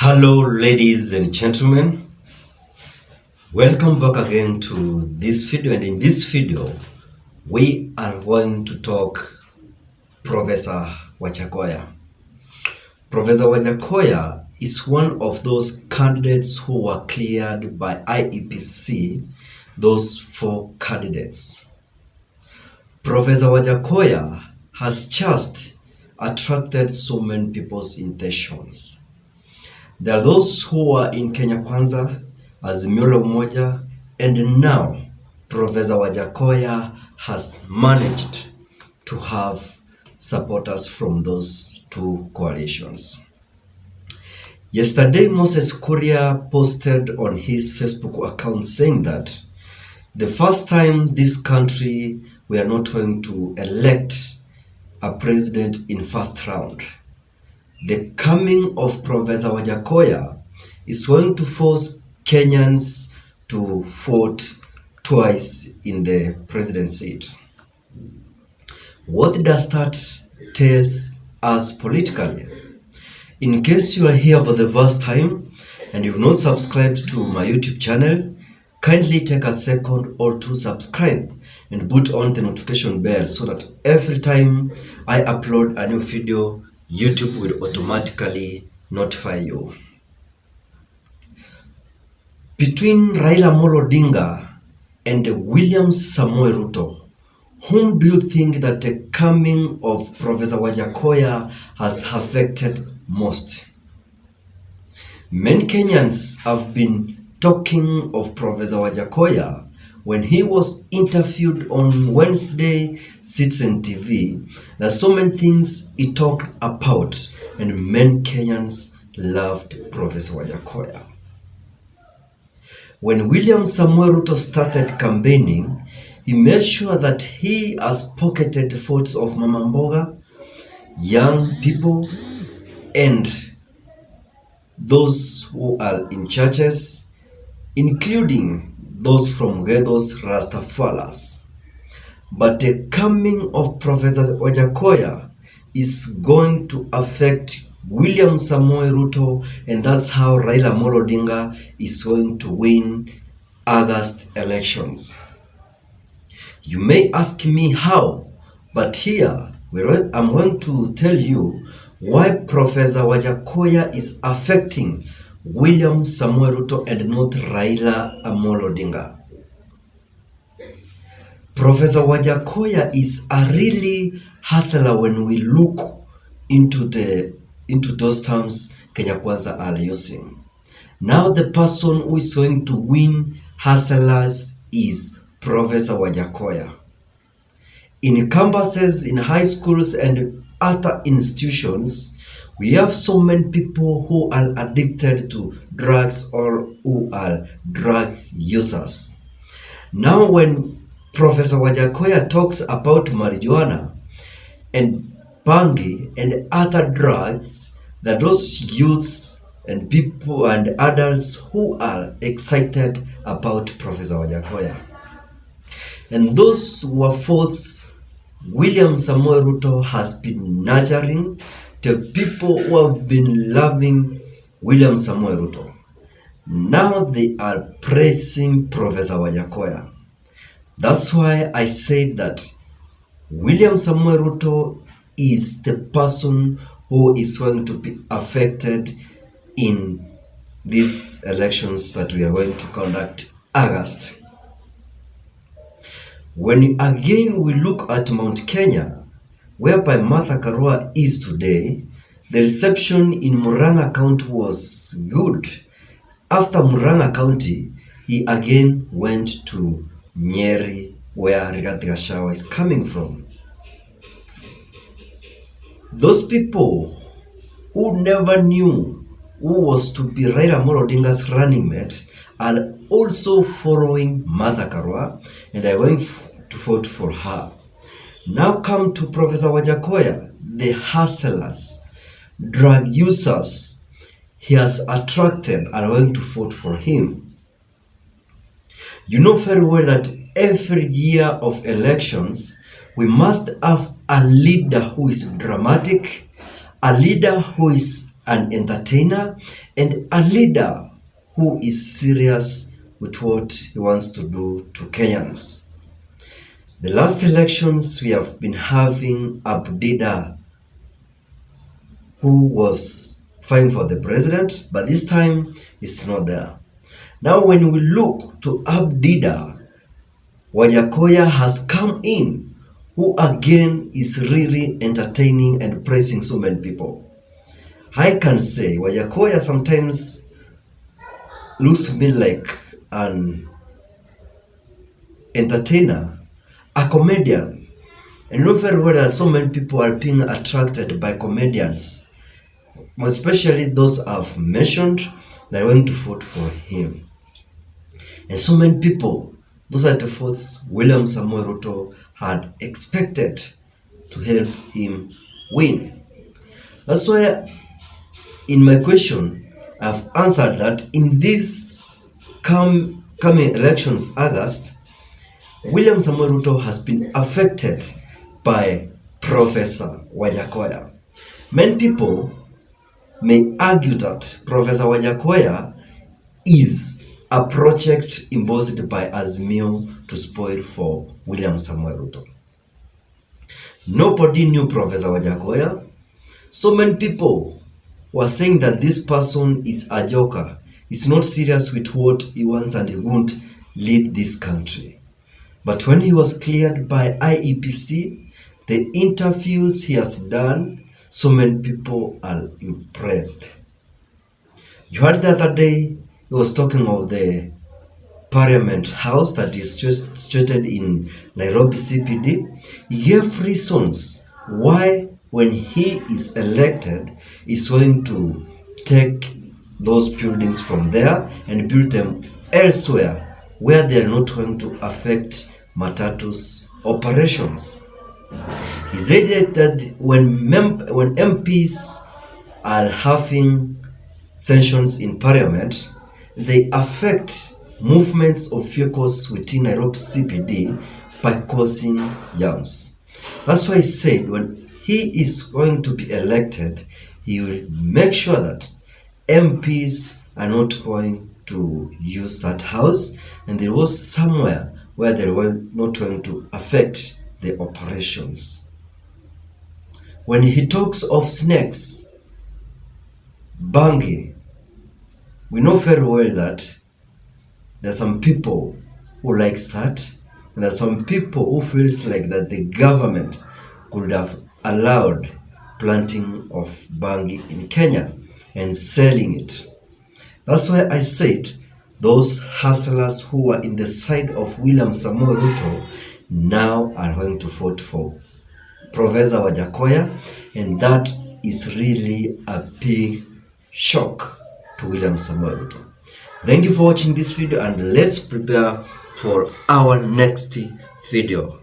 Hello, ladies and gentlemen. Welcome back again to this video, and in this video, we are going to talk Professor Wajackoyah. Professor Wajackoyah is one of those candidates who were cleared by IEBC, those 4 candidates. Professor Wajackoyah has just attracted so many people's intentions. There are those who are in Kenya Kwanza, Azimio Moja, and now Professor Wajackoyah has managed to have supporters from those 2 coalitions. Yesterday, Moses Kuria posted on his Facebook account saying that the first time this country we are not going to elect a president in first round. The coming of Professor Wajackoyah is going to force Kenyans to vote twice in the president seat. What does that tell us politically? In case you are here for the first time and you've not subscribed to my YouTube channel, kindly take a second or 2 subscribe and put on the notification bell so that every time I upload a new video, YouTube will automatically notify you. Between Raila Odinga and William Samoei Ruto, whom do you think that the coming of Professor Wajackoyah has affected most? Many Kenyans have been talking of Professor Wajackoyah when he was interviewed on Wednesday Citizen TV. There are so many things he talked about, and many Kenyans loved Professor Wajackoyah. When William Samoei Ruto started campaigning, he made sure that he has pocketed votes of Mama Mboga, young people, and those who are in churches, including those from Gedo's Rastafaras. But the coming of Professor Wajackoyah is going to affect William Samoei Ruto, and that's how Raila Odinga is going to win August elections. You may ask me how, but here I'm going to tell you why Professor Wajackoyah is affecting William Samoei Ruto and not Raila Odinga. Professor Wajackoyah is a really hustler when we look into those terms Kenya Kwanza are using. Now the person who is going to win hustlers is Professor Wajackoyah. In campuses, in high schools and other institutions, we have so many people who are addicted to drugs or who are drug users. Now when Professor Wajackoyah talks about marijuana and bangi and other drugs, that those youths and people and adults who are excited about Professor Wajackoyah. And those were thoughts William Samoei Ruto has been nurturing, the people who have been loving William Samoei Ruto. Now they are praising Professor Wajackoyah. That's why I said that William Samoei Ruto is the person who is going to be affected in these elections that we are going to conduct August. When again we look at Mount Kenya, whereby Martha Karua is today, the reception in Murang'a County was good. After Murang'a County, he again went to Nyeri, where Rigathi Gachagua is coming from. Those people who never knew who was to be Raila Odinga's running mate are also following Martha Karua, and are going to vote for her. Now come to Professor Wajackoyah, the hustlers, drug users he has attracted are going to vote for him. You know very well that every year of elections, we must have a leader who is dramatic, a leader who is an entertainer, and a leader who is serious with what he wants to do to Kenyans. The last elections we have been having Abdida, who was fighting for the president, but this time it's not there. Now when we look to Abdida, Wajackoyah has come in, who again is really entertaining and praising so many people. I can say Wajackoyah sometimes looks to me like an entertainer, a comedian. And you know very well that so many people are being attracted by comedians, especially those I've mentioned that are going to vote for him. And so many people, those are the votes William Samoei Ruto had expected to help him win. That's why in my question, I've answered that in this coming elections, August, William Samoei Ruto has been affected by Professor Wajackoyah. Many people may argue that Professor Wajackoyah is a project imposed by Azimio to spoil for William Samoei Ruto. Nobody knew Professor Wajackoyah. So many people were saying that this person is a joker. He's not serious with what he wants and he won't lead this country. But when he was cleared by IEBC, the interviews he has done, so many people are impressed. You heard the other day, he was talking of the Parliament House that is situated in Nairobi CPD. He gave reasons why when he is elected, he's going to take those buildings from there and build them elsewhere where they are not going to affect Matatu's operations. He said that when MPs are having sessions in Parliament, they affect movements of vehicles within Nairobi CPD by causing jams. That's why he said when he is going to be elected, he will make sure that MPs are not going to use that house, and there was somewhere where they were not going to affect the operations. When he talks of snakes, Bangi, we know very well that there are some people who likes that, and there are some people who feels like that the government could have allowed planting of bangi in Kenya and selling it. That's why I said those hustlers who are in the side of William Samoei Ruto now are going to vote for Professor Wajackoyah, and that is really a big shock to William Samoei Ruto. Thank you for watching this video, and let's prepare for our next video.